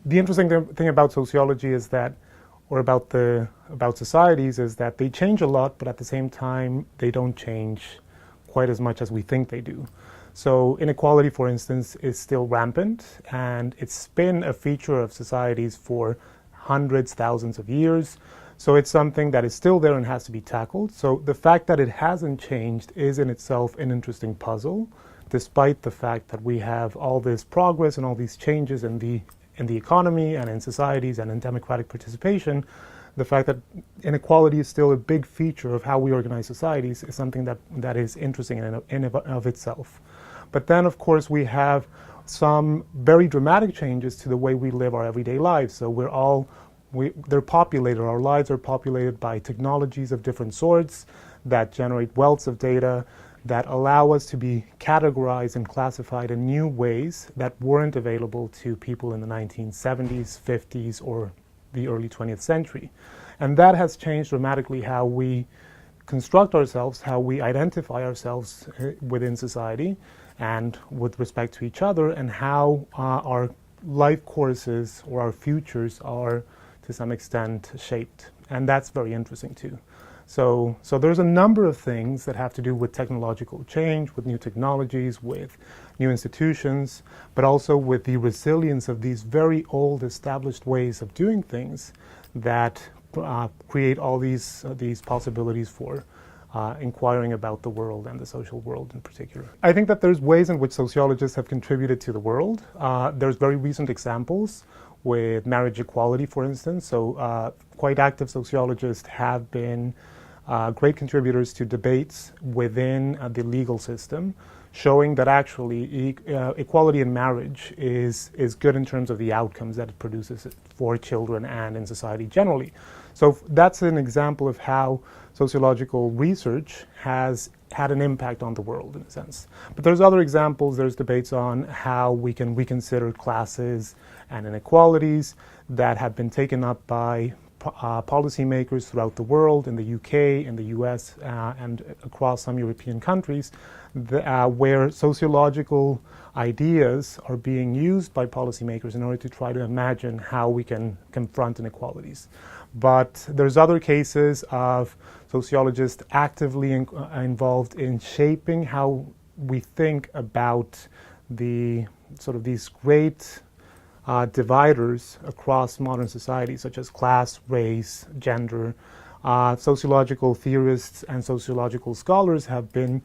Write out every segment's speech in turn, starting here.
The interesting thing about sociology is that, or about societies, is that they change a lot, but at the same time, they don't change quite as much as we think they do. So inequality, for instance, is still rampant, and it's been a feature of societies for hundreds, thousands of years. So it's something that is still there and has to be tackled. So the fact that it hasn't changed is in itself an interesting puzzle, despite the fact that we have all this progress and all these changes in the economy and in societies and in democratic participation. The fact that inequality is still a big feature of how we organize societies is something that is interesting in and of itself. But then, of course, we have some very dramatic changes to the way we live our everyday lives. So they're populated, our lives are populated by technologies of different sorts that generate wealths of data that allow us to be categorized and classified in new ways that weren't available to people in the 1970s, 50s, or the early 20th century. And that has changed dramatically how we construct ourselves, how we identify ourselves within society and with respect to each other, and how our life courses or our futures are to some extent shaped. And that's very interesting too. So there's a number of things that have to do with technological change, with new technologies, with new institutions, but also with the resilience of these very old established ways of doing things that create all these possibilities for inquiring about the world and the social world in particular. I think that there's ways in which sociologists have contributed to the world. There's very recent examples with marriage equality, for instance. So quite active sociologists have been great contributors to debates within the legal system, showing that actually equality in marriage is good in terms of the outcomes that it produces for children and in society generally. So that's an example of how sociological research has had an impact on the world in a sense. But there's other examples. There's debates on how we can reconsider classes and inequalities that have been taken up by policymakers throughout the world, in the UK, in the US, and across some European countries, where sociological ideas are being used by policymakers in order to try to imagine how we can confront inequalities. But there's other cases of sociologists actively involved in shaping how we think about the sort of these great dividers across modern society, such as class, race, gender. Sociological theorists and sociological scholars have been,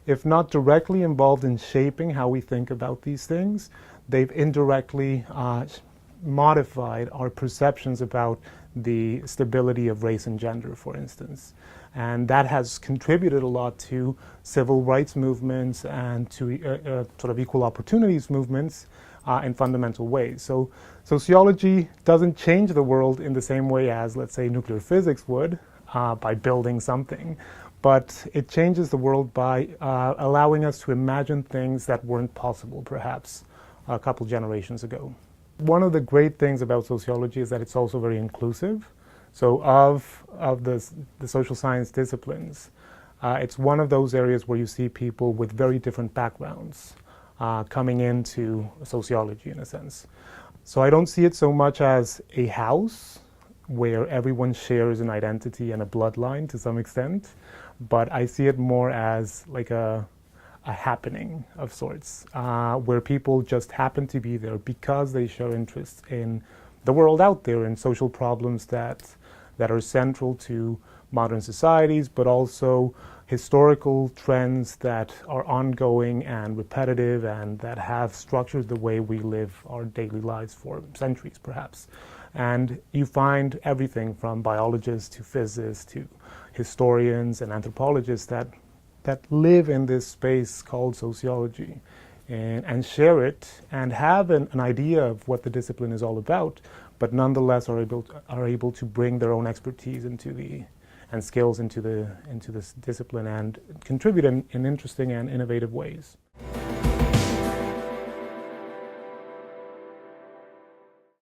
if not directly involved in shaping how we think about these things, they've indirectly modified our perceptions about the stability of race and gender, for instance. And that has contributed a lot to civil rights movements and to sort of equal opportunities movements in fundamental ways. So sociology doesn't change the world in the same way as, let's say, nuclear physics would by building something, but it changes the world by allowing us to imagine things that weren't possible perhaps a couple generations ago. One of the great things about sociology is that it's also very inclusive. So of the social science disciplines, it's one of those areas where you see people with very different backgrounds coming into sociology in a sense. So I don't see it so much as a house where everyone shares an identity and a bloodline to some extent, but I see it more as like a happening of sorts, where people just happen to be there because they show interest in the world out there and social problems that are central to modern societies, but also historical trends that are ongoing and repetitive and that have structured the way we live our daily lives for centuries, perhaps. And you find everything from biologists to physicists to historians and anthropologists that live in this space called sociology and share it and have an idea of what the discipline is all about, but nonetheless are able to bring their own expertise and skills into this discipline and contribute in interesting and innovative ways.